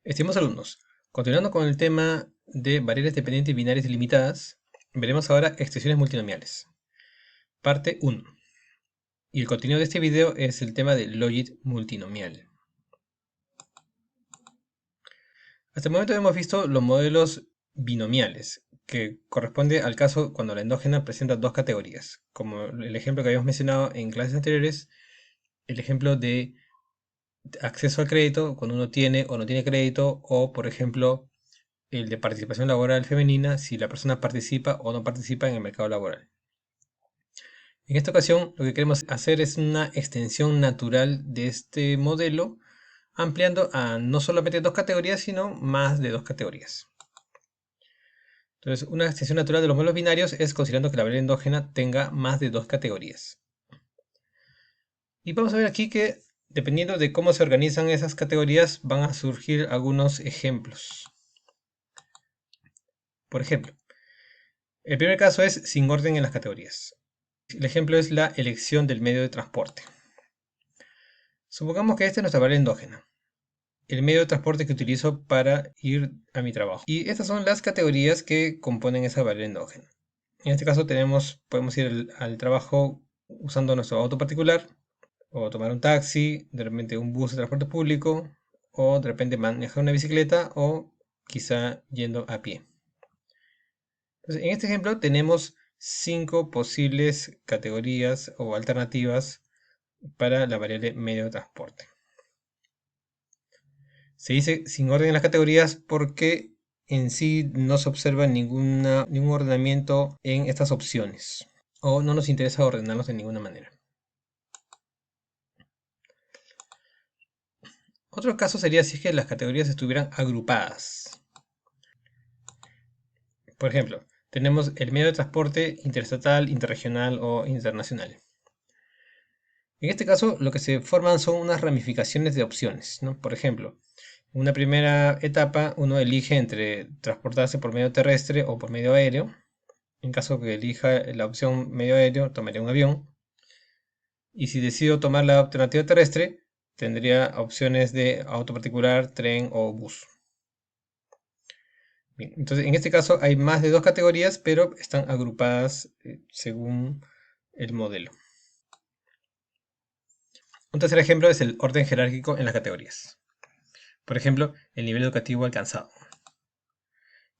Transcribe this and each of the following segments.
Estimados alumnos, continuando con el tema de variables dependientes binarias ilimitadas, veremos ahora extensiones multinomiales. Parte 1. Y el contenido de este video es el tema del logit multinomial. Hasta el momento hemos visto los modelos binomiales, que corresponde al caso cuando la endógena presenta dos categorías, como el ejemplo que habíamos mencionado en clases anteriores, el ejemplo de acceso al crédito, cuando uno tiene o no tiene crédito, o por ejemplo el de participación laboral femenina, si la persona participa o no participa en el mercado laboral. En esta ocasión lo que queremos hacer es una extensión natural de este modelo, ampliando a no solamente dos categorías, sino más de dos categorías. Entonces, una extensión natural de los modelos binarios es considerando que la variable endógena tenga más de dos categorías. Y vamos a ver aquí que, dependiendo de cómo se organizan esas categorías, van a surgir algunos ejemplos. Por ejemplo, el primer caso es sin orden en las categorías. El ejemplo es la elección del medio de transporte. Supongamos que esta es nuestra variable endógena, el medio de transporte que utilizo para ir a mi trabajo. Y estas son las categorías que componen esa variable endógena. En este caso podemos ir al trabajo usando nuestro auto particular, o tomar un taxi, de repente un bus de transporte público, o de repente manejar una bicicleta, o quizá yendo a pie. Entonces, en este ejemplo tenemos 5 posibles categorías o alternativas para la variable medio de transporte. Se dice sin orden en las categorías porque en sí no se observa ningún ordenamiento en estas opciones, o no nos interesa ordenarlos de ninguna manera. Otro caso sería si es que las categorías estuvieran agrupadas. Por ejemplo, tenemos el medio de transporte interestatal, interregional o internacional. En este caso, lo que se forman son unas ramificaciones de opciones, ¿no? Por ejemplo, en una primera etapa, uno elige entre transportarse por medio terrestre o por medio aéreo. En caso que elija la opción medio aéreo, tomaría un avión. Y si decido tomar la alternativa terrestre, tendría opciones de auto particular, tren o bus. Bien, entonces, en este caso hay más de dos categorías, pero están agrupadas según el modelo. Un tercer ejemplo es el orden jerárquico en las categorías. Por ejemplo, el nivel educativo alcanzado.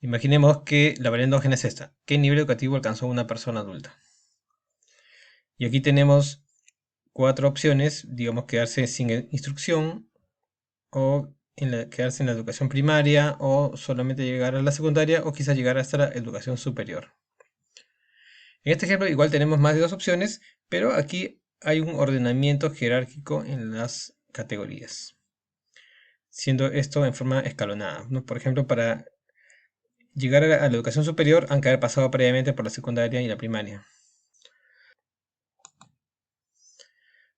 Imaginemos que la variable endógena es esta. ¿Qué nivel educativo alcanzó una persona adulta? Y aquí tenemos 4 opciones, digamos quedarse sin instrucción, o quedarse en la educación primaria, o solamente llegar a la secundaria, o quizás llegar hasta la educación superior. En este ejemplo igual tenemos más de dos opciones, pero aquí hay un ordenamiento jerárquico en las categorías, siendo esto en forma escalonada, ¿no? Por ejemplo, para llegar a la educación superior han que haber pasado previamente por la secundaria y la primaria.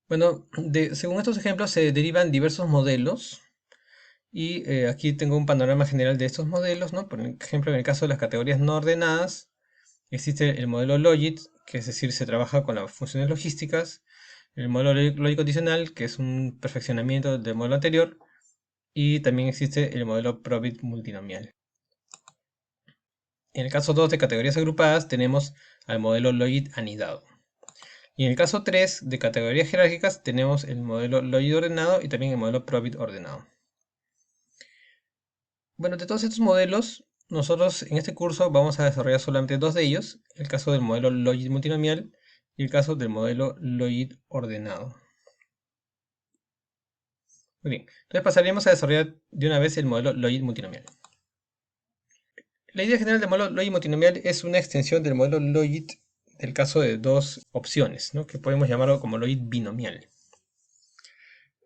Bueno, según estos ejemplos se derivan diversos modelos y aquí tengo un panorama general de estos modelos, ¿no? Por ejemplo, en el caso de las categorías no ordenadas, existe el modelo Logit, que es decir, se trabaja con las funciones logísticas, el modelo lógico adicional, que es un perfeccionamiento del modelo anterior, y también existe el modelo Probit multinomial. En el caso 2 de categorías agrupadas tenemos al modelo Logit anidado. Y en el caso 3 de categorías jerárquicas tenemos el modelo Logit ordenado y también el modelo Probit ordenado. Bueno, de todos estos modelos, nosotros en este curso vamos a desarrollar solamente dos de ellos, el caso del modelo Logit multinomial y el caso del modelo Logit ordenado. Muy bien, entonces pasaremos a desarrollar de una vez el modelo Logit multinomial. La idea general del modelo Logit multinomial es una extensión del modelo Logit del caso de dos opciones, ¿no? Que podemos llamarlo como Logit binomial.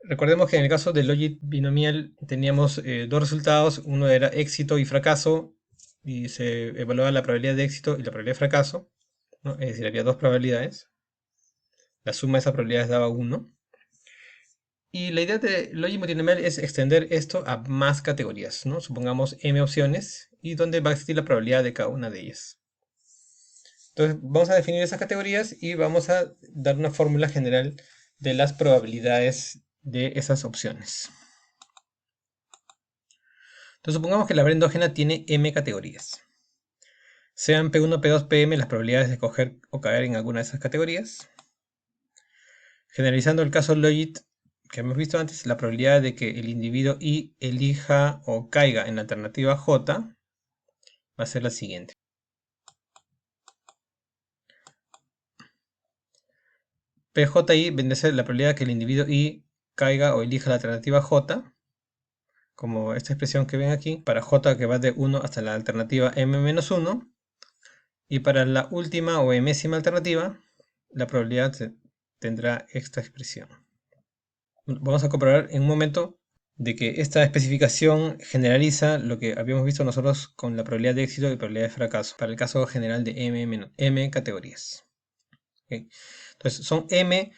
Recordemos que en el caso del logit binomial teníamos dos resultados, uno era éxito y fracaso, y se evaluaba la probabilidad de éxito y la probabilidad de fracaso, ¿no? Es decir, había dos probabilidades, la suma de esas probabilidades daba 1. Y la idea de logit multinomial es extender esto a más categorías, ¿no? Supongamos m opciones, y donde va a existir la probabilidad de cada una de ellas. Entonces vamos a definir esas categorías y vamos a dar una fórmula general de las probabilidades de esas opciones. Entonces supongamos que la variable endógena tiene m categorías. Sean P1, P2, Pm las probabilidades de coger o caer en alguna de esas categorías. Generalizando el caso Logit que hemos visto antes, la probabilidad de que el individuo I elija o caiga en la alternativa J va a ser la siguiente. PJI viene a ser la probabilidad de que el individuo I caiga o elija la alternativa J, como esta expresión que ven aquí, para J que va de 1 hasta la alternativa M-1, y para la última o mésima alternativa, la probabilidad tendrá esta expresión. Vamos a comprobar en un momento de que esta especificación generaliza lo que habíamos visto nosotros con la probabilidad de éxito y probabilidad de fracaso, para el caso general de M categorías. ¿Okay? Entonces son M,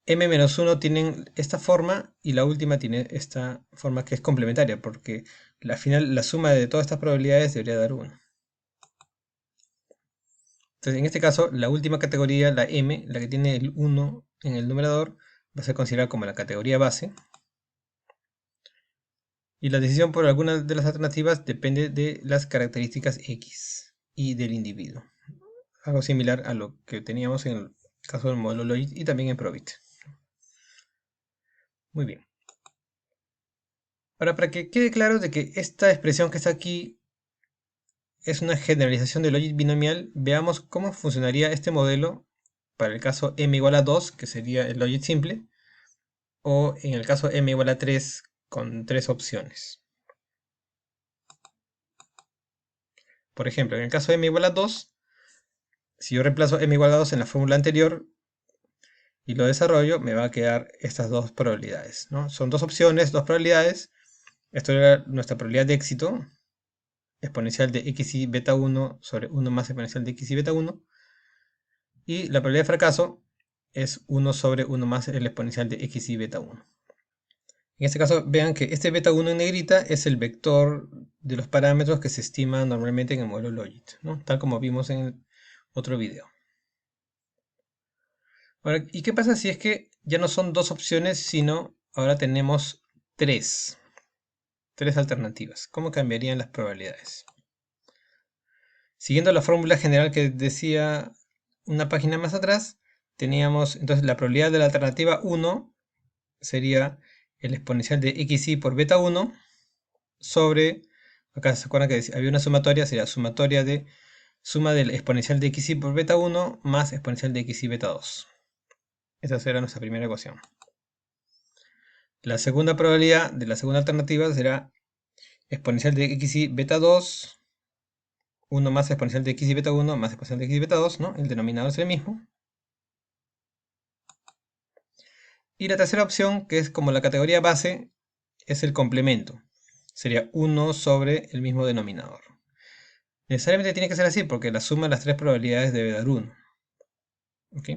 M-1 tienen esta forma y la última tiene esta forma que es complementaria, porque al final la suma de todas estas probabilidades debería dar 1. Entonces en este caso la última categoría, la M, la que tiene el 1 en el numerador, va a ser considerada como la categoría base. Y la decisión por alguna de las alternativas depende de las características X y del individuo. Algo similar a lo que teníamos en el caso del modelo Logit y también en Probit. Muy bien. Ahora, para que quede claro de que esta expresión que está aquí es una generalización del Logit binomial, veamos cómo funcionaría este modelo para el caso m igual a 2, que sería el Logit simple, o en el caso m igual a 3 con 3 opciones. Por ejemplo, en el caso m igual a 2, si yo reemplazo m igual a 2 en la fórmula anterior y lo desarrollo, me va a quedar estas dos probabilidades, ¿no? Son dos opciones, dos probabilidades. Esto era nuestra probabilidad de éxito, exponencial de xy beta 1 sobre 1 más exponencial de xy beta 1. Y la probabilidad de fracaso es 1 sobre 1 más el exponencial de xy beta 1. En este caso, vean que este beta 1 en negrita es el vector de los parámetros que se estima normalmente en el modelo Logit, ¿no? Tal como vimos en el otro video. Ahora, ¿y qué pasa si es que ya no son dos opciones, sino ahora tenemos tres alternativas? ¿Cómo cambiarían las probabilidades? Siguiendo la fórmula general que decía una página más atrás, teníamos entonces la probabilidad de la alternativa 1 sería el exponencial de xy por beta 1 sobre, acá se acuerdan que había una sumatoria, sería sumatoria de suma del exponencial de xy por beta 1 más exponencial de xy beta 2. Esa será nuestra primera ecuación. La segunda probabilidad de la segunda alternativa será exponencial de xy beta 2, 1 más exponencial de xy beta 1 más exponencial de xy beta 2, ¿no? El denominador es el mismo. Y la tercera opción, que es como la categoría base, es el complemento. Sería 1 sobre el mismo denominador. Necesariamente tiene que ser así porque la suma de las tres probabilidades debe dar 1. ¿Ok?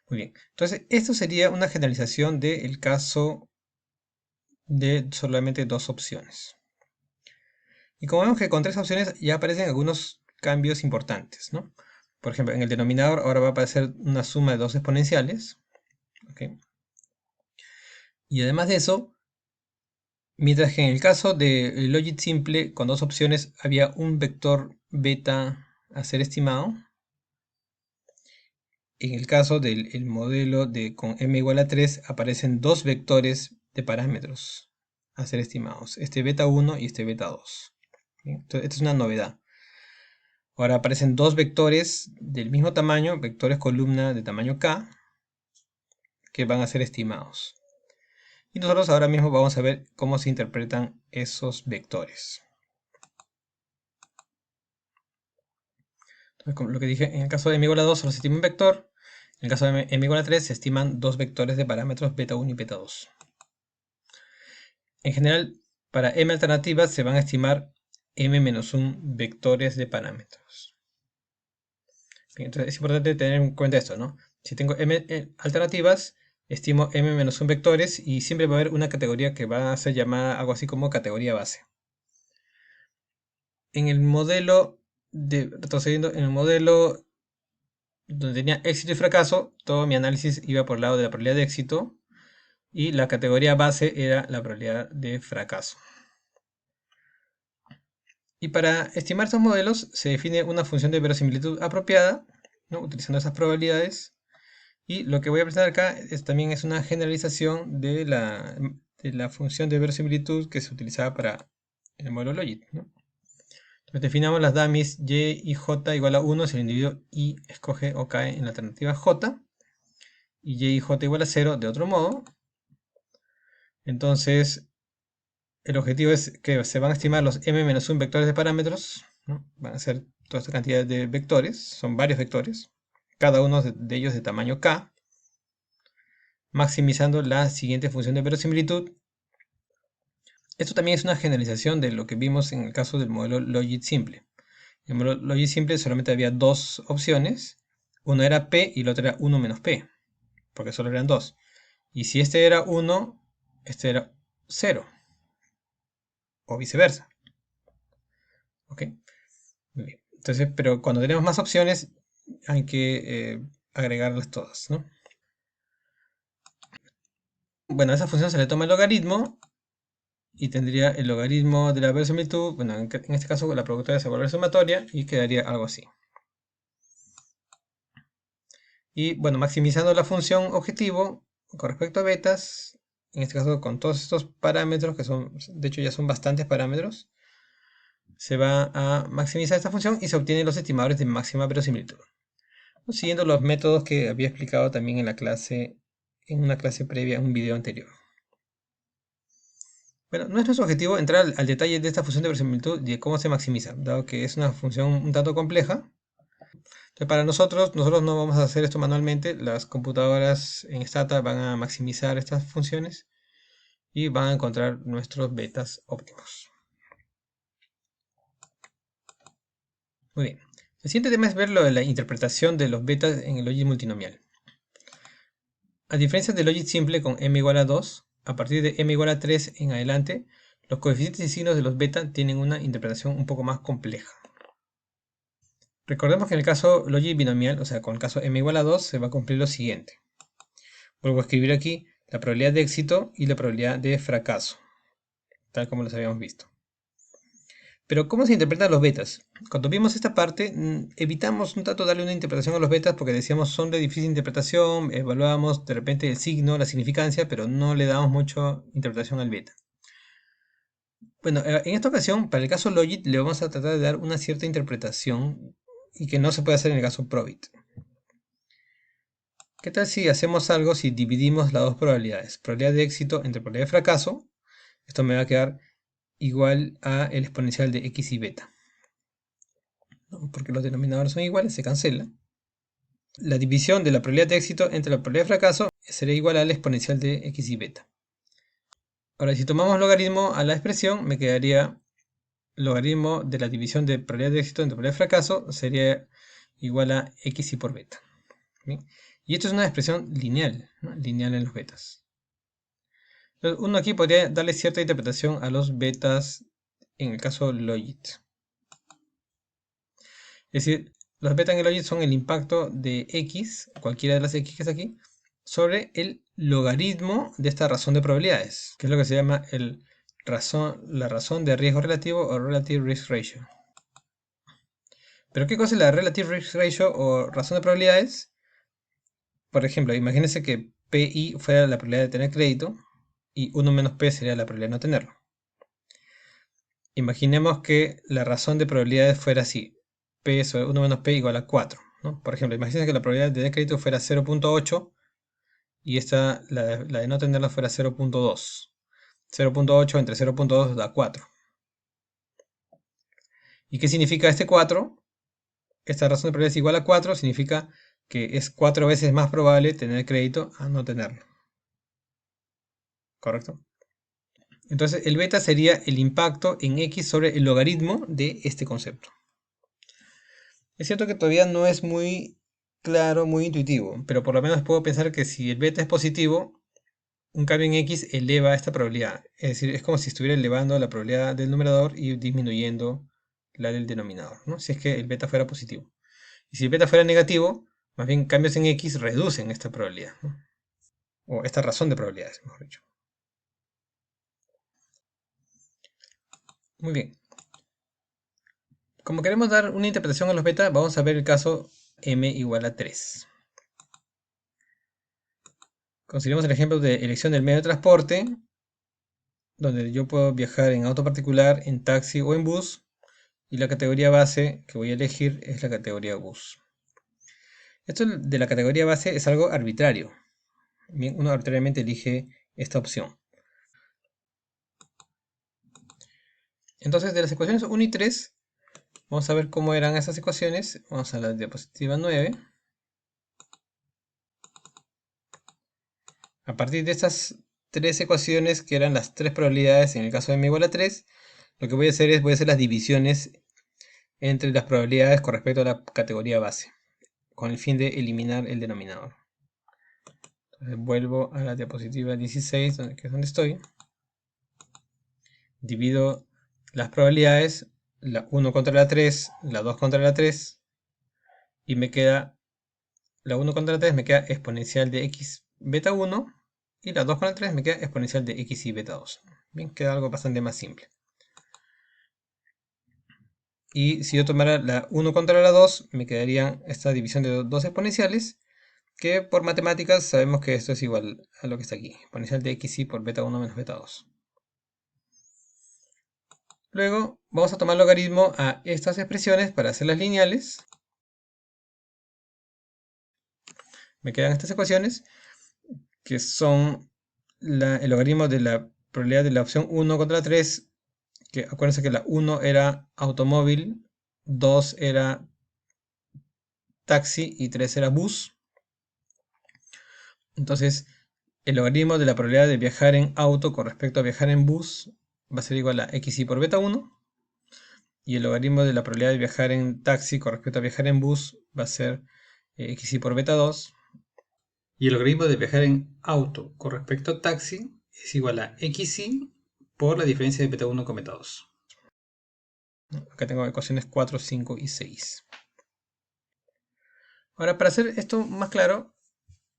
Muy bien. Entonces, esto sería una generalización del caso de solamente dos opciones. Y como vemos que con tres opciones ya aparecen algunos cambios importantes, ¿no? Por ejemplo, en el denominador ahora va a aparecer una suma de dos exponenciales. ¿Ok? Y además de eso, mientras que en el caso del Logit simple con dos opciones había un vector beta a ser estimado, en el caso del modelo con m igual a 3 aparecen dos vectores de parámetros a ser estimados, este beta 1 y este beta 2. Entonces, esta es una novedad. Ahora aparecen dos vectores del mismo tamaño, vectores columna de tamaño k, que van a ser estimados. Y nosotros ahora mismo vamos a ver cómo se interpretan esos vectores. Entonces, como lo que dije, en el caso de m igual a 2 solo se estima un vector. En el caso de m igual a 3 se estiman dos vectores de parámetros beta 1 y beta 2. En general, para m alternativas se van a estimar m-1 vectores de parámetros. Bien, entonces es importante tener en cuenta esto, ¿no? Si tengo m alternativas, estimo m-1 vectores y siempre va a haber una categoría que va a ser llamada algo así como categoría base. En el modelo, retrocediendo, en el modelo donde tenía éxito y fracaso, todo mi análisis iba por el lado de la probabilidad de éxito y la categoría base era la probabilidad de fracaso. Y para estimar estos modelos se define una función de verosimilitud apropiada, ¿no? Utilizando esas probabilidades. Y lo que voy a presentar acá también es una generalización de la función de verosimilitud que se utilizaba para el modelo Logit, ¿no? Entonces definamos las dummies y y j igual a 1 si el individuo i escoge o cae en la alternativa j, y y j igual a 0 de otro modo. Entonces el objetivo es que se van a estimar los m-1 vectores de parámetros, ¿no? Van a ser toda esta cantidad de vectores, son varios vectores, cada uno de ellos de tamaño k, maximizando la siguiente función de verosimilitud. Esto también es una generalización de lo que vimos en el caso del modelo Logit simple. En el modelo Logit simple solamente había dos opciones, una era p y la otra era 1 menos p, porque solo eran dos. Y si este era 1, este era 0, o viceversa. ¿Ok? Muy bien. Entonces, pero cuando tenemos más opciones, hay que agregarlas todas, ¿no? Bueno, a esa función se le toma el logaritmo y tendría el logaritmo de la verosimilitud. Bueno, en este caso la productora se vuelve sumatoria y quedaría algo así. Y bueno, maximizando la función objetivo con respecto a betas, en este caso con todos estos parámetros, que son, de hecho ya son bastantes parámetros, se va a maximizar esta función y se obtienen los estimadores de máxima verosimilitud, siguiendo los métodos que había explicado también en la clase, en una clase previa, en un video anterior. Bueno, no es nuestro objetivo entrar al detalle de esta función de verosimilitud y de cómo se maximiza, dado que es una función un tanto compleja. Entonces, para nosotros no vamos a hacer esto manualmente, las computadoras en Stata van a maximizar estas funciones y van a encontrar nuestros betas óptimos. Muy bien. El siguiente tema es ver lo de la interpretación de los betas en el logit multinomial. A diferencia del logit simple con m igual a 2, a partir de m igual a 3 en adelante, los coeficientes y signos de los beta tienen una interpretación un poco más compleja. Recordemos que en el caso logit binomial, o sea, con el caso m igual a 2, se va a cumplir lo siguiente. Vuelvo a escribir aquí la probabilidad de éxito y la probabilidad de fracaso, tal como los habíamos visto. Pero ¿cómo se interpretan los betas? Cuando vimos esta parte, evitamos un tanto darle una interpretación a los betas porque decíamos son de difícil interpretación, evaluábamos de repente el signo, la significancia, pero no le damos mucha interpretación al beta. Bueno, en esta ocasión, para el caso Logit, le vamos a tratar de dar una cierta interpretación y que no se puede hacer en el caso Probit. ¿Qué tal si hacemos algo si dividimos las dos probabilidades? Probabilidad de éxito entre probabilidad de fracaso. Esto me va a quedar igual a el exponencial de x y beta, ¿no? Porque los denominadores son iguales, se cancela. La división de la probabilidad de éxito entre la probabilidad de fracaso será igual al exponencial de x y beta. Ahora, si tomamos logaritmo a la expresión, me quedaría logaritmo de la división de probabilidad de éxito entre probabilidad de fracaso sería igual a x y por beta. ¿Bien? Y esto es una expresión lineal, ¿no? Lineal en los betas. Entonces, uno aquí podría darle cierta interpretación a los betas en el caso Logit. Es decir, los beta en el logit son el impacto de x, cualquiera de las x que está aquí, sobre el logaritmo de esta razón de probabilidades, que es lo que se llama la razón de riesgo relativo o Relative Risk Ratio. ¿Pero qué cosa es la Relative Risk Ratio o razón de probabilidades? Por ejemplo, imagínense que PI fuera la probabilidad de tener crédito y 1 menos P sería la probabilidad de no tenerlo. Imaginemos que la razón de probabilidades fuera así. P sobre 1 menos P igual a 4, ¿no? Por ejemplo, imagínense que la probabilidad de tener crédito fuera 0.8 y la de no tenerla fuera 0.2. 0.8 entre 0.2 da 4. ¿Y qué significa este 4? Esta razón de probabilidad es igual a 4, significa que es 4 veces más probable tener crédito a no tenerlo. ¿Correcto? Entonces el beta sería el impacto en x sobre el logaritmo de este concepto. Es cierto que todavía no es muy claro, muy intuitivo, pero por lo menos puedo pensar que si el beta es positivo, un cambio en x eleva esta probabilidad. Es decir, es como si estuviera elevando la probabilidad del numerador y disminuyendo la del denominador, ¿no? Si es que el beta fuera positivo. Y si el beta fuera negativo, más bien cambios en x reducen esta probabilidad, ¿no? O esta razón de probabilidades, mejor dicho. Muy bien. Como queremos dar una interpretación a los beta, vamos a ver el caso m igual a 3. Consideremos el ejemplo de elección del medio de transporte, donde yo puedo viajar en auto particular, en taxi o en bus, y la categoría base que voy a elegir es la categoría bus. Esto de la categoría base es algo arbitrario. Bien, uno arbitrariamente elige esta opción. Entonces, de las ecuaciones 1 y 3, vamos a ver cómo eran esas ecuaciones. Vamos a la diapositiva 9. A partir de estas tres ecuaciones, que eran las tres probabilidades en el caso de m igual a 3, lo que voy a hacer es hacer las divisiones entre las probabilidades con respecto a la categoría base, con el fin de eliminar el denominador. Entonces vuelvo a la diapositiva 16, que es donde estoy. Divido las probabilidades, la 1 contra la 3, la 2 contra la 3, y me queda, la 1 contra la 3 me queda exponencial de x beta 1, y la 2 contra la 3 me queda exponencial de x y beta 2. Bien, queda algo bastante más simple. Y si yo tomara la 1 contra la 2, me quedaría esta división de dos exponenciales, que por matemáticas sabemos que esto es igual a lo que está aquí, exponencial de xy por beta 1 menos beta 2. Luego vamos a tomar logaritmo a estas expresiones para hacerlas lineales. Me quedan estas ecuaciones, que son el logaritmo de la probabilidad de la opción 1 contra la 3, que acuérdense que la 1 era automóvil, 2 era taxi y 3 era bus. Entonces, el logaritmo de la probabilidad de viajar en auto con respecto a viajar en bus va a ser igual a xy por beta 1. Y el logaritmo de la probabilidad de viajar en taxi con respecto a viajar en bus va a ser xy por beta 2. Y el logaritmo de viajar en auto con respecto a taxi es igual a xy por la diferencia de beta 1 con beta 2. Acá tengo ecuaciones 4, 5 y 6. Ahora, para hacer esto más claro,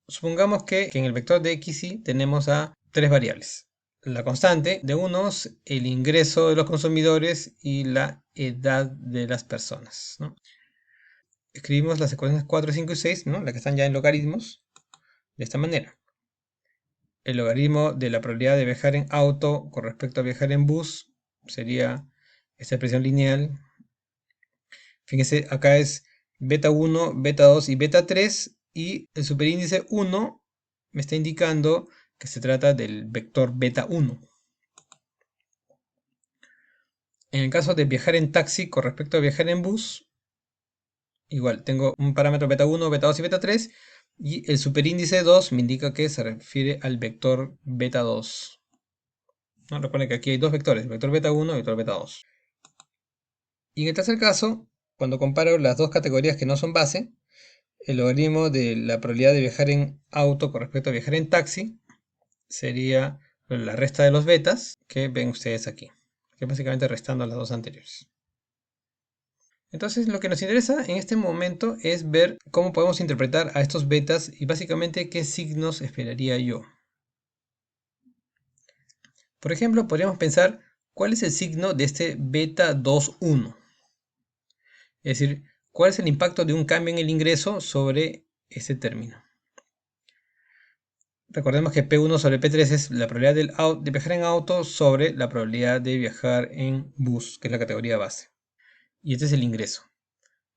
supongamos que en el vector de xy tenemos a tres variables. La constante de unos, el ingreso de los consumidores y la edad de las personas, ¿no? Escribimos las ecuaciones 4, 5 y 6, ¿no? Las que están ya en logaritmos, de esta manera. El logaritmo de la probabilidad de viajar en auto con respecto a viajar en bus sería esta expresión lineal. Fíjense, acá es beta 1, beta 2 y beta 3, y el superíndice 1 me está indicando que se trata del vector beta 1. En el caso de viajar en taxi con respecto a viajar en bus, igual tengo un parámetro beta 1, beta 2 y beta 3, y el superíndice 2 me indica que se refiere al vector beta 2. ¿No? Recuerden que aquí hay dos vectores, vector beta 1 y vector beta 2. Y en el tercer caso, cuando comparo las dos categorías que no son base, el logaritmo de la probabilidad de viajar en auto con respecto a viajar en taxi sería la resta de los betas que ven ustedes aquí, que es básicamente restando a las dos anteriores. Entonces lo que nos interesa en este momento es ver cómo podemos interpretar a estos betas y básicamente qué signos esperaría yo. Por ejemplo, podríamos pensar cuál es el signo de este beta 2,1. Es decir, cuál es el impacto de un cambio en el ingreso sobre este término. Recordemos que P1 sobre P3 es la probabilidad de viajar en auto sobre la probabilidad de viajar en bus, que es la categoría base. Y este es el ingreso.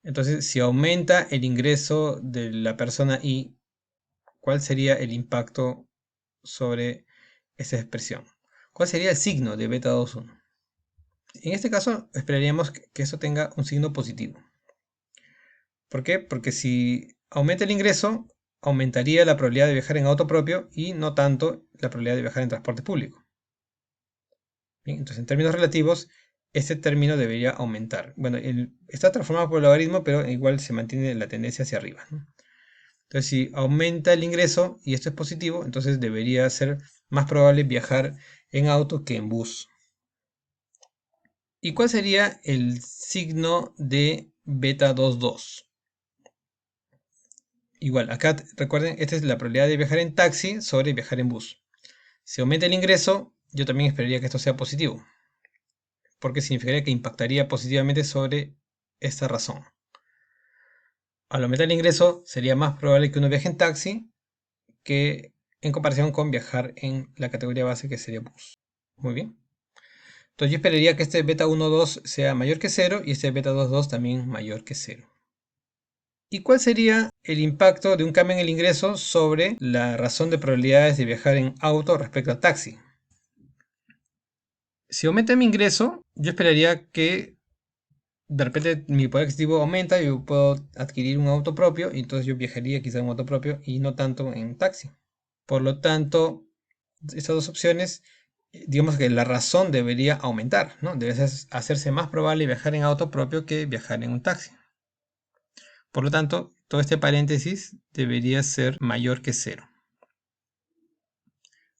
Entonces, si aumenta el ingreso de la persona Y, ¿cuál sería el impacto sobre esa expresión? ¿Cuál sería el signo de beta 2,1? En este caso, esperaríamos que eso tenga un signo positivo. ¿Por qué? Porque si aumenta el ingreso, aumentaría la probabilidad de viajar en auto propio y no tanto la probabilidad de viajar en transporte público. Bien, entonces en términos relativos, este término debería aumentar. Bueno, está transformado por el logaritmo, pero igual se mantiene la tendencia hacia arriba, ¿no? Entonces, si aumenta el ingreso y esto es positivo, entonces debería ser más probable viajar en auto que en bus. ¿Y cuál sería el signo de beta 2,2? Igual, acá recuerden, esta es la probabilidad de viajar en taxi sobre viajar en bus. Si aumenta el ingreso, yo también esperaría que esto sea positivo, porque significaría que impactaría positivamente sobre esta razón. Al aumentar el ingreso, sería más probable que uno viaje en taxi que en comparación con viajar en la categoría base, que sería bus. Muy bien. Entonces yo esperaría que este beta 1,2 sea mayor que 0 y este beta 2,2 también mayor que 0. ¿Y cuál sería el impacto de un cambio en el ingreso sobre la razón de probabilidades de viajar en auto respecto a taxi? Si aumenta mi ingreso, yo esperaría que de repente mi poder adquisitivo aumenta, yo puedo adquirir un auto propio y entonces yo viajaría quizá en auto propio y no tanto en taxi. Por lo tanto, estas dos opciones, digamos que la razón debería aumentar, ¿no? Debe hacerse más probable viajar en auto propio que viajar en un taxi. Por lo tanto, todo este paréntesis debería ser mayor que 0.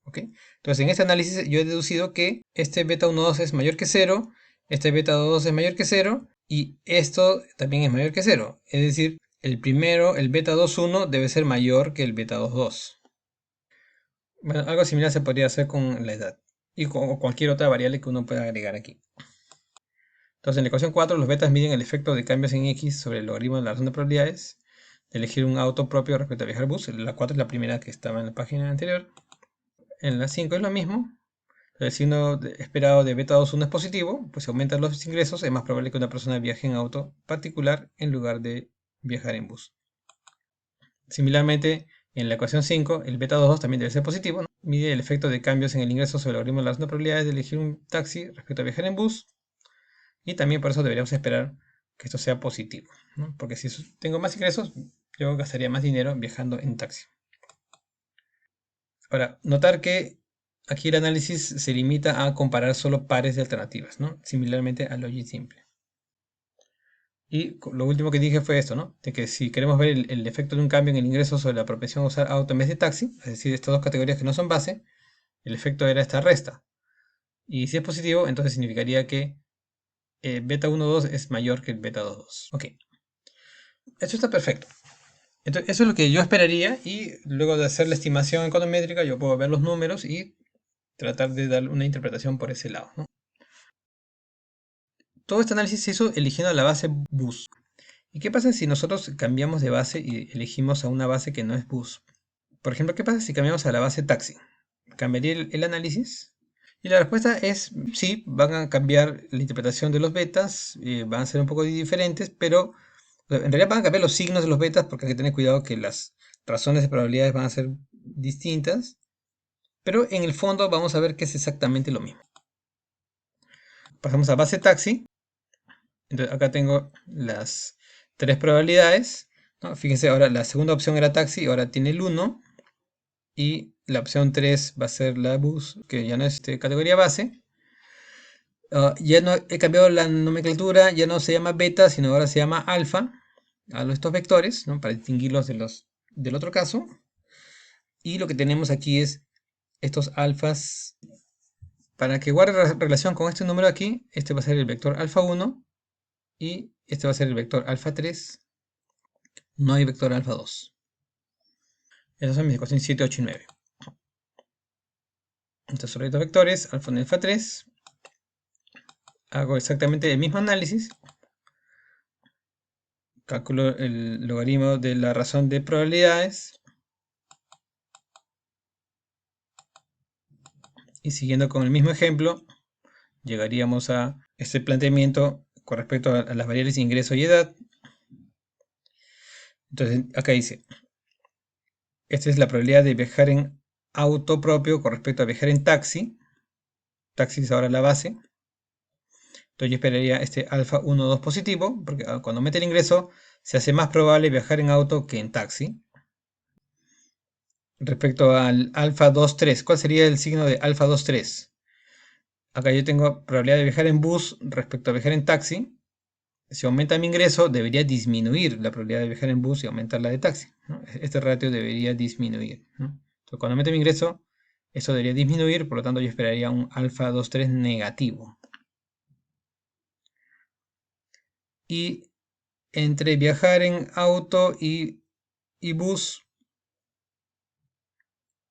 ¿Ok? Entonces, en este análisis yo he deducido que este beta 1,2 es mayor que 0, este beta 2,2 es mayor que 0 y esto también es mayor que 0. Es decir, el primero, el beta 2,1 debe ser mayor que el beta 2,2. Bueno, algo similar se podría hacer con la edad y con cualquier otra variable que uno pueda agregar aquí. Entonces, en la ecuación 4, los betas miden el efecto de cambios en X sobre el logaritmo de la razón de probabilidades de elegir un auto propio respecto a viajar bus. La 4 es la primera que estaba en la página anterior. En la 5 es lo mismo. El signo esperado de beta 2,1 es positivo, pues si aumentan los ingresos es más probable que una persona viaje en auto particular en lugar de viajar en bus. Similarmente, en la ecuación 5, el beta 2,2 también debe ser positivo, ¿no? Mide el efecto de cambios en el ingreso sobre el logaritmo de la razón de probabilidades de elegir un taxi respecto a viajar en bus. Y también por eso deberíamos esperar que esto sea positivo, ¿no? Porque si tengo más ingresos, yo gastaría más dinero viajando en taxi. Ahora, notar que aquí el análisis se limita a comparar solo pares de alternativas, ¿no? Similarmente a logit simple. Y lo último que dije fue esto, ¿no? De que si queremos ver el efecto de un cambio en el ingreso sobre la propensión a usar auto en vez de taxi, es decir, estas dos categorías que no son base, el efecto era esta resta. Y si es positivo, entonces significaría que beta 1,2 es mayor que el beta 2,2. Ok. Esto está perfecto. Entonces, eso es lo que yo esperaría y luego de hacer la estimación econométrica yo puedo ver los números y tratar de dar una interpretación por ese lado, ¿no? Todo este análisis se hizo eligiendo la base bus. ¿Y qué pasa si nosotros cambiamos de base y elegimos a una base que no es bus? Por ejemplo, ¿qué pasa si cambiamos a la base taxi? ¿Cambiaría el análisis? Y la respuesta es sí, van a cambiar la interpretación de los betas, van a ser un poco diferentes, pero en realidad van a cambiar los signos de los betas porque hay que tener cuidado que las razones de probabilidades van a ser distintas, pero en el fondo vamos a ver que es exactamente lo mismo. Pasamos a base taxi. Entonces acá tengo las tres probabilidades, ¿no? Fíjense, ahora la segunda opción era taxi, ahora tiene el 1. Y la opción 3 va a ser la bus, que ya no es categoría base. Ya no he cambiado la nomenclatura, ya no se llama beta, sino ahora se llama alfa, a estos vectores, ¿no? Para distinguirlos del otro caso. Y lo que tenemos aquí es estos alfas. Para que guarde relación con este número aquí, este va a ser el vector alfa 1 y este va a ser el vector alfa 3. No hay vector alfa 2. Esas son mis ecuaciones 7, 8 y 9. Entonces sobre estos vectores, alfa 1 y alfa 3, hago exactamente el mismo análisis. Calculo el logaritmo de la razón de probabilidades. Y siguiendo con el mismo ejemplo, llegaríamos a este planteamiento con respecto a las variables de ingreso y edad. Entonces acá dice, esta es la probabilidad de viajar en auto propio con respecto a viajar en taxi. Taxi es ahora la base. Entonces yo esperaría este alfa 1, 2 positivo, porque cuando mete el ingreso se hace más probable viajar en auto que en taxi. Respecto al alfa 2, 3, ¿cuál sería el signo de alfa 2, 3? Acá yo tengo probabilidad de viajar en bus respecto a viajar en taxi. Si aumenta mi ingreso, debería disminuir la probabilidad de viajar en bus y aumentar la de taxi, ¿no? Este ratio debería disminuir, ¿no? Entonces, cuando aumente mi ingreso, eso debería disminuir, por lo tanto yo esperaría un alfa 2,3 negativo. Y entre viajar en auto y bus,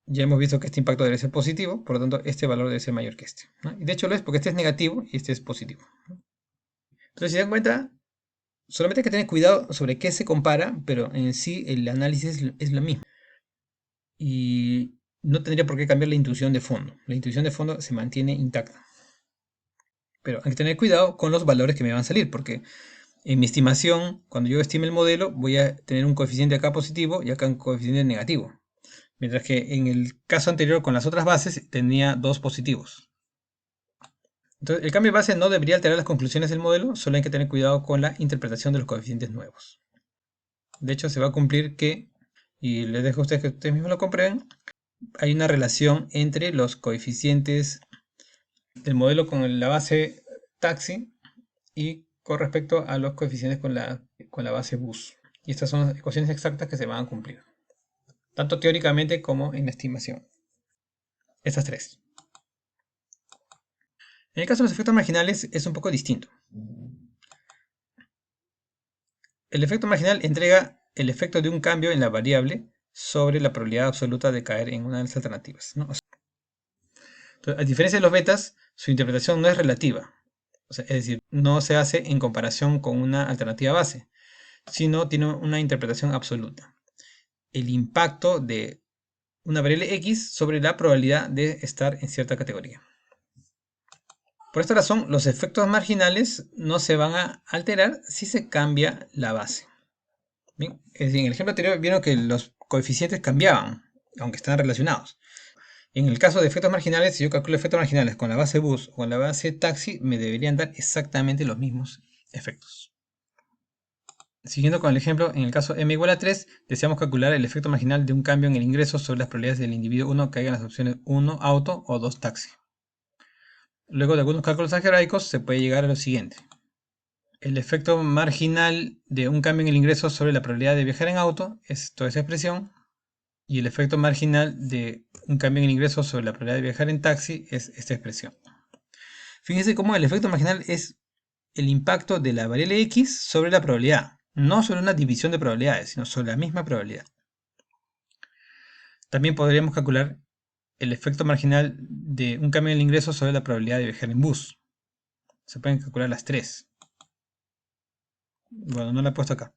ya hemos visto que este impacto debe ser positivo, por lo tanto este valor debe ser mayor que este, ¿no? Y de hecho lo es porque este es negativo y este es positivo, ¿no? Entonces, si se dan cuenta, Solamente hay que tener cuidado sobre qué se compara, pero en sí el análisis es lo mismo. Y no tendría por qué cambiar la intuición de fondo. La intuición de fondo se mantiene intacta. Pero hay que tener cuidado con los valores que me van a salir, porque en mi estimación, cuando yo estime el modelo, voy a tener un coeficiente acá positivo y acá un coeficiente negativo. Mientras que en el caso anterior con las otras bases tenía dos positivos. Entonces, el cambio de base no debería alterar las conclusiones del modelo, solo hay que tener cuidado con la interpretación de los coeficientes nuevos. De hecho, se va a cumplir que, y les dejo a ustedes que ustedes mismos lo comprueben, hay una relación entre los coeficientes del modelo con la base taxi y con respecto a los coeficientes con la base bus. Y estas son las ecuaciones exactas que se van a cumplir, tanto teóricamente como en la estimación. Estas tres. En el caso de los efectos marginales es un poco distinto. El efecto marginal entrega el efecto de un cambio en la variable sobre la probabilidad absoluta de caer en una de las alternativas, ¿no? Entonces, a diferencia de los betas, su interpretación no es relativa. O sea, es decir, no se hace en comparación con una alternativa base, sino tiene una interpretación absoluta. El impacto de una variable x sobre la probabilidad de estar en cierta categoría. Por esta razón, los efectos marginales no se van a alterar si se cambia la base. Bien, es decir, en el ejemplo anterior vieron que los coeficientes cambiaban, aunque están relacionados. En el caso de efectos marginales, si yo calculo efectos marginales con la base bus o con la base taxi, me deberían dar exactamente los mismos efectos. Siguiendo con el ejemplo, en el caso m igual a 3, deseamos calcular el efecto marginal de un cambio en el ingreso sobre las probabilidades del individuo 1 que caiga en las opciones 1 auto o 2 taxi. Luego de algunos cálculos algebraicos se puede llegar a lo siguiente. El efecto marginal de un cambio en el ingreso sobre la probabilidad de viajar en auto es toda esa expresión. Y el efecto marginal de un cambio en el ingreso sobre la probabilidad de viajar en taxi es esta expresión. Fíjense cómo el efecto marginal es el impacto de la variable x sobre la probabilidad. No sobre una división de probabilidades, sino sobre la misma probabilidad. También podríamos calcular el efecto marginal de un cambio en el ingreso sobre la probabilidad de viajar en bus. Se pueden calcular las tres. Bueno, no la he puesto acá.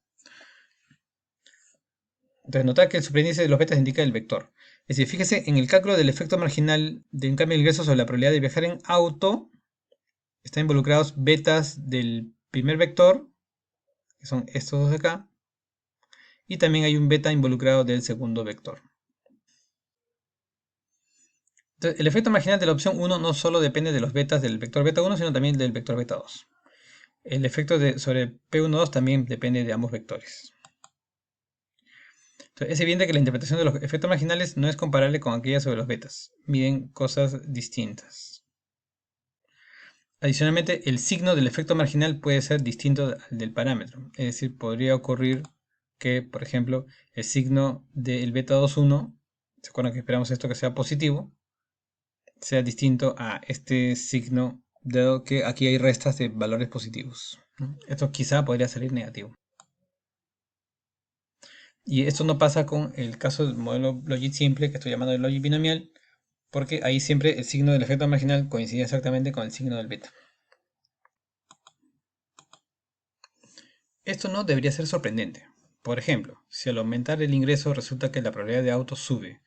Entonces, notar que el superíndice de los betas indica el vector. Es decir, fíjese en el cálculo del efecto marginal de un cambio en el ingreso sobre la probabilidad de viajar en auto, están involucrados betas del primer vector, que son estos dos de acá, y también hay un beta involucrado del segundo vector. Entonces, el efecto marginal de la opción 1 no solo depende de los betas del vector beta 1, sino también del vector beta 2. El efecto sobre P12 también depende de ambos vectores. Entonces, es evidente que la interpretación de los efectos marginales no es comparable con aquella sobre los betas. Miden cosas distintas. Adicionalmente, el signo del efecto marginal puede ser distinto al del parámetro. Es decir, podría ocurrir que, por ejemplo, el signo del beta 2,1, ¿se acuerdan que esperamos esto que sea positivo? Sea distinto a este signo, dado que aquí hay restas de valores positivos, ¿no? Esto quizá podría salir negativo. Y esto no pasa con el caso del modelo Logit simple, que estoy llamando el Logit binomial, porque ahí siempre el signo del efecto marginal coincide exactamente con el signo del beta. Esto no debería ser sorprendente. Por ejemplo, si al aumentar el ingreso resulta que la probabilidad de auto sube,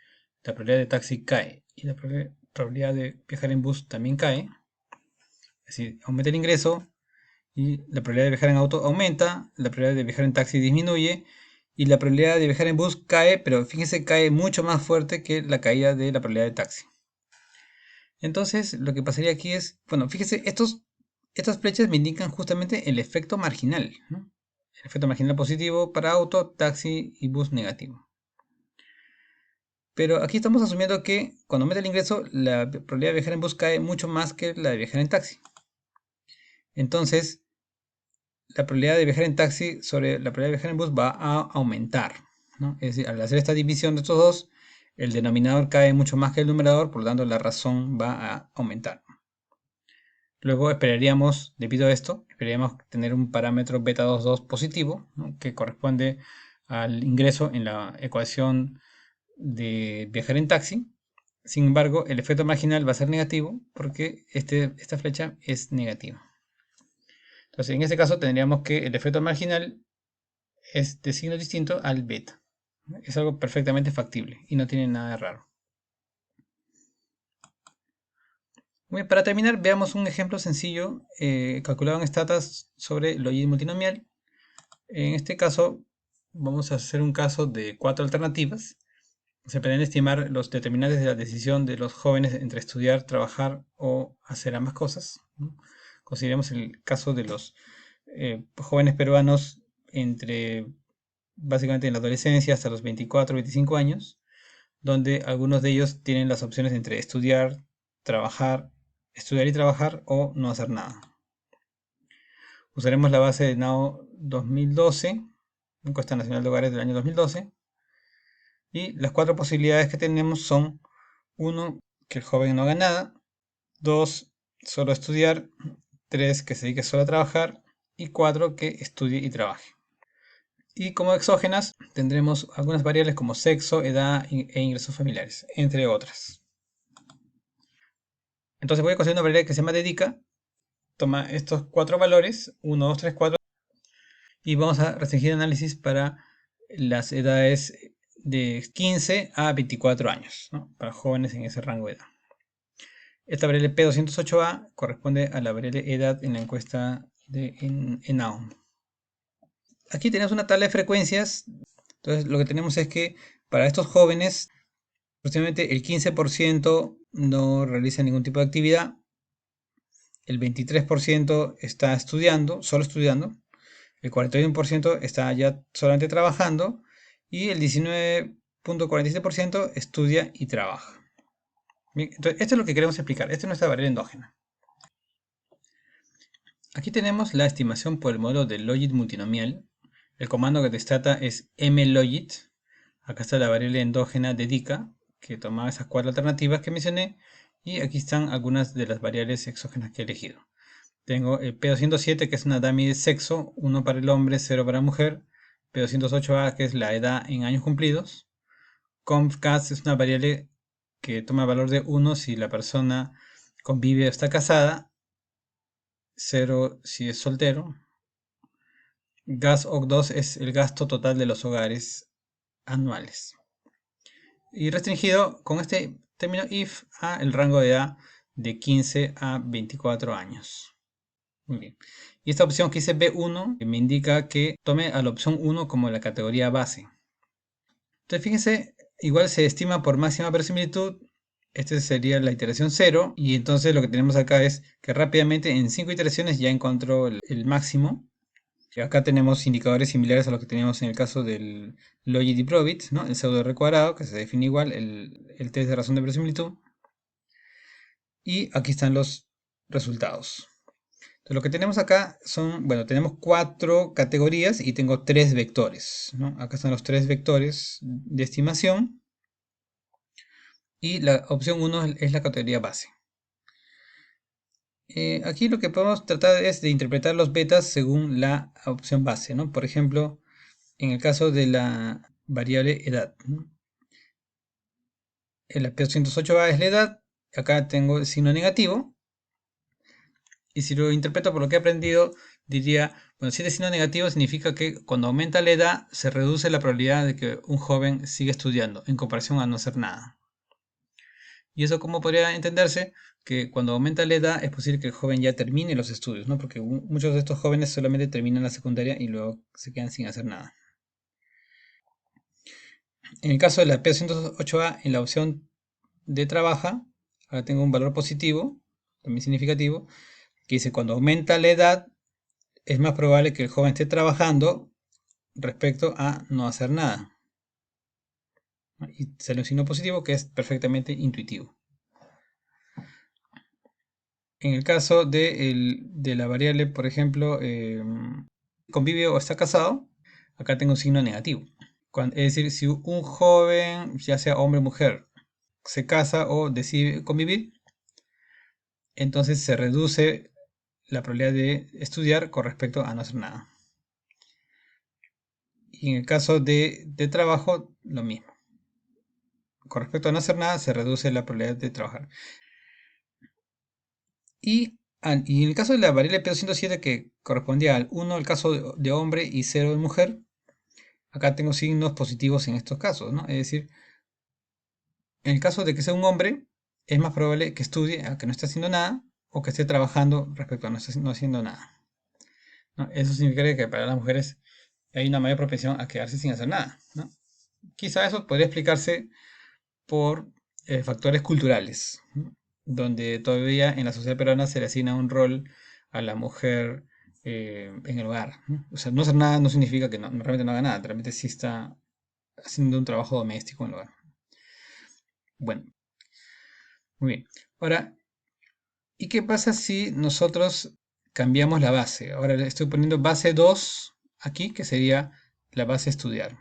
la probabilidad de taxi cae y la probabilidad de viajar en bus también cae, es decir, aumenta el ingreso y la probabilidad de viajar en auto aumenta, la probabilidad de viajar en taxi disminuye y la probabilidad de viajar en bus cae, pero fíjense, cae mucho más fuerte que la caída de la probabilidad de taxi. Entonces, lo que pasaría aquí es, bueno, fíjense, estas flechas me indican justamente el efecto marginal, ¿no? El efecto marginal positivo para auto, taxi y bus negativo. Pero aquí estamos asumiendo que cuando aumenta el ingreso, la probabilidad de viajar en bus cae mucho más que la de viajar en taxi. Entonces, la probabilidad de viajar en taxi sobre la probabilidad de viajar en bus va a aumentar, ¿no? Es decir, al hacer esta división de estos dos, el denominador cae mucho más que el numerador, por lo tanto la razón va a aumentar. Luego esperaríamos, debido a esto, esperaríamos tener un parámetro beta 22 positivo, ¿no? Que corresponde al ingreso en la ecuación de viajar en taxi. Sin embargo, el efecto marginal va a ser negativo porque esta flecha es negativa. Entonces, en este caso tendríamos que el efecto marginal es de signo distinto al beta. Es algo perfectamente factible y no tiene nada de raro. Muy bien, para terminar, veamos un ejemplo sencillo calculado en statas sobre logit multinomial. En este caso, vamos a hacer un caso de 4 alternativas. Se pretende estimar los determinantes de la decisión de los jóvenes entre estudiar, trabajar o hacer ambas cosas, ¿no? Consideremos el caso de los jóvenes peruanos entre básicamente en la adolescencia hasta los 24 o 25 años, donde algunos de ellos tienen las opciones entre trabajar, estudiar y trabajar o no hacer nada. Usaremos la base de NAO 2012, Encuesta Nacional de Hogares del año 2012, y las 4 posibilidades que tenemos son: 1, que el joven no haga nada; 2, solo estudiar; 3, que se dedique solo a trabajar; y 4, que estudie y trabaje. Y como exógenas tendremos algunas variables como sexo, edad e ingresos familiares, entre otras. Entonces voy a conseguir una variable que se llama dedica. Toma estos 4 valores, 1, 2, 3, 4, y vamos a restringir el análisis para las edades de 15 a 24 años, ¿no? Para jóvenes en ese rango de edad. Esta variable P208A corresponde a la variable edad en la encuesta de ENAO. Aquí tenemos una tabla de frecuencias. Entonces lo que tenemos es que para estos jóvenes aproximadamente el 15% no realiza ningún tipo de actividad, el 23% está estudiando, solo estudiando, el 41% está ya solamente trabajando y el 19.47% estudia y trabaja. Bien, entonces esto es lo que queremos explicar. Esta es nuestra variable endógena. Aquí tenemos la estimación por el modelo de logit multinomial. El comando que destata es mlogit. Acá está la variable endógena dedica, que tomaba esas 4 alternativas que mencioné, y aquí están algunas de las variables exógenas que he elegido. Tengo el P207, que es una dummy de sexo, 1 para el hombre, 0 para la mujer; P208A, que es la edad en años cumplidos; convcast es una variable que toma el valor de 1 si la persona convive o está casada, 0 si es soltero; GASOC2 es el gasto total de los hogares anuales. Y restringido con este término if a el rango de edad de 15 a 24 años. Muy bien. Y esta opción que dice B1 me indica que tome a la opción 1 como la categoría base. Entonces fíjense, igual se estima por máxima verosimilitud. Esta sería la iteración 0. Y entonces lo que tenemos acá es que rápidamente en 5 iteraciones ya encontró el máximo. Acá tenemos indicadores similares a los que teníamos en el caso del logit y probit, ¿no? El pseudo R cuadrado, que se define igual, el test de razón de verosimilitud. Y aquí están los resultados. Entonces, lo que tenemos acá son, bueno, tenemos 4 categorías y tengo 3 vectores, ¿no? Acá están los 3 vectores de estimación. Y la opción 1 es la categoría base. Aquí lo que podemos tratar es de interpretar los betas según la opción base, ¿no? Por ejemplo, en el caso de la variable edad, ¿no? El P208A es la edad. Acá tengo el signo negativo. Y si lo interpreto por lo que he aprendido, diría, bueno, si este signo negativo significa que cuando aumenta la edad se reduce la probabilidad de que un joven siga estudiando en comparación a no hacer nada. ¿Y eso cómo podría entenderse? Que cuando aumenta la edad es posible que el joven ya termine los estudios, ¿no? Porque muchos de estos jóvenes solamente terminan la secundaria y luego se quedan sin hacer nada. En el caso de la P208A, en la opción de trabaja, ahora tengo un valor positivo, también significativo, que dice cuando aumenta la edad es más probable que el joven esté trabajando respecto a no hacer nada. Y sale un signo positivo que es perfectamente intuitivo. En el caso de la variable, por ejemplo, convive o está casado, acá tengo un signo negativo. Es decir, si un joven, ya sea hombre o mujer, se casa o decide convivir, entonces se reduce la probabilidad de estudiar con respecto a no hacer nada. Y en el caso de trabajo, lo mismo. Con respecto a no hacer nada, se reduce la probabilidad de trabajar. Y Y en el caso de la variable P207 que correspondía al 1 el caso de hombre y 0 de mujer, acá tengo signos positivos en estos casos, ¿no? Es decir, en el caso de que sea un hombre, es más probable que estudie a que no esté haciendo nada o que esté trabajando respecto a no haciendo nada, ¿no? Eso significa que para las mujeres hay una mayor propensión a quedarse sin hacer nada, ¿no? Quizá eso podría explicarse por factores culturales, ¿no? Donde todavía en la sociedad peruana se le asigna un rol a la mujer en el hogar, ¿no? O sea, no hacer nada no significa que realmente no haga nada, realmente sí está haciendo un trabajo doméstico en el hogar. Bueno, muy bien. Ahora, ¿y qué pasa si nosotros cambiamos la base? Ahora le estoy poniendo base 2 aquí, que sería la base estudiar.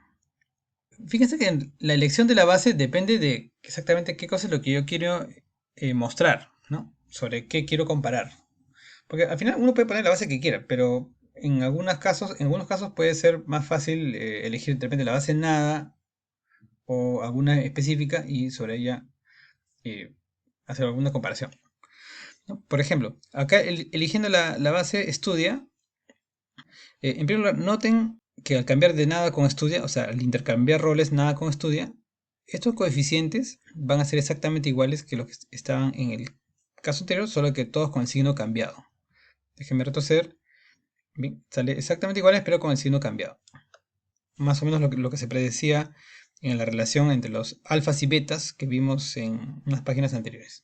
Fíjense que la elección de la base depende de exactamente qué cosa es lo que yo quiero mostrar, ¿no? Sobre qué quiero comparar. Porque al final uno puede poner la base que quiera, pero en algunos casos puede ser más fácil elegir de repente la base nada o alguna específica y sobre ella eh, hacer alguna comparación, ¿no? Por ejemplo, acá eligiendo la base estudia, en primer lugar, noten que al cambiar de nada con estudia, o sea, al intercambiar roles nada con estudia, estos coeficientes van a ser exactamente iguales que los que estaban en el caso anterior, solo que todos con el signo cambiado. Déjenme retroceder. Bien, sale exactamente iguales, pero con el signo cambiado. Más o menos lo que se predecía en la relación entre los alfas y betas que vimos en unas páginas anteriores.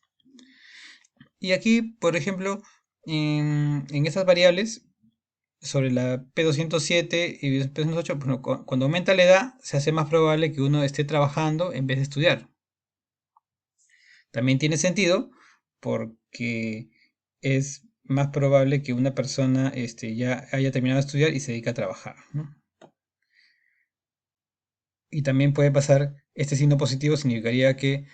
Y aquí, por ejemplo, en estas variables, sobre la P207 y P208, bueno, cuando aumenta la edad, se hace más probable que uno esté trabajando en vez de estudiar. También tiene sentido porque es más probable que una persona ya haya terminado de estudiar y se dedique a trabajar, ¿no? Y también puede pasar, este signo positivo significaría que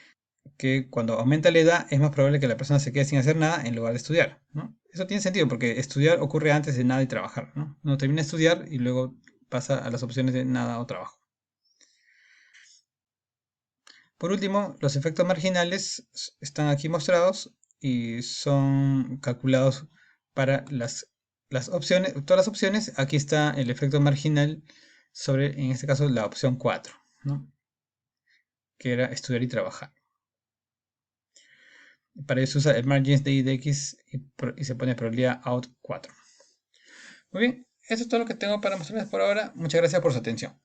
cuando aumenta la edad es más probable que la persona se quede sin hacer nada en lugar de estudiar, ¿no? Eso tiene sentido porque estudiar ocurre antes de nada y trabajar, ¿no? Uno termina de estudiar y luego pasa a las opciones de nada o trabajo. Por último, los efectos marginales están aquí mostrados y son calculados para las opciones, todas las opciones. Aquí está el efecto marginal sobre, en este caso, la opción 4, ¿no? Que era estudiar y trabajar. Para eso usa el margins de I de X y se pone probabilidad out 4. Muy bien, eso es todo lo que tengo para mostrarles por ahora. Muchas gracias por su atención.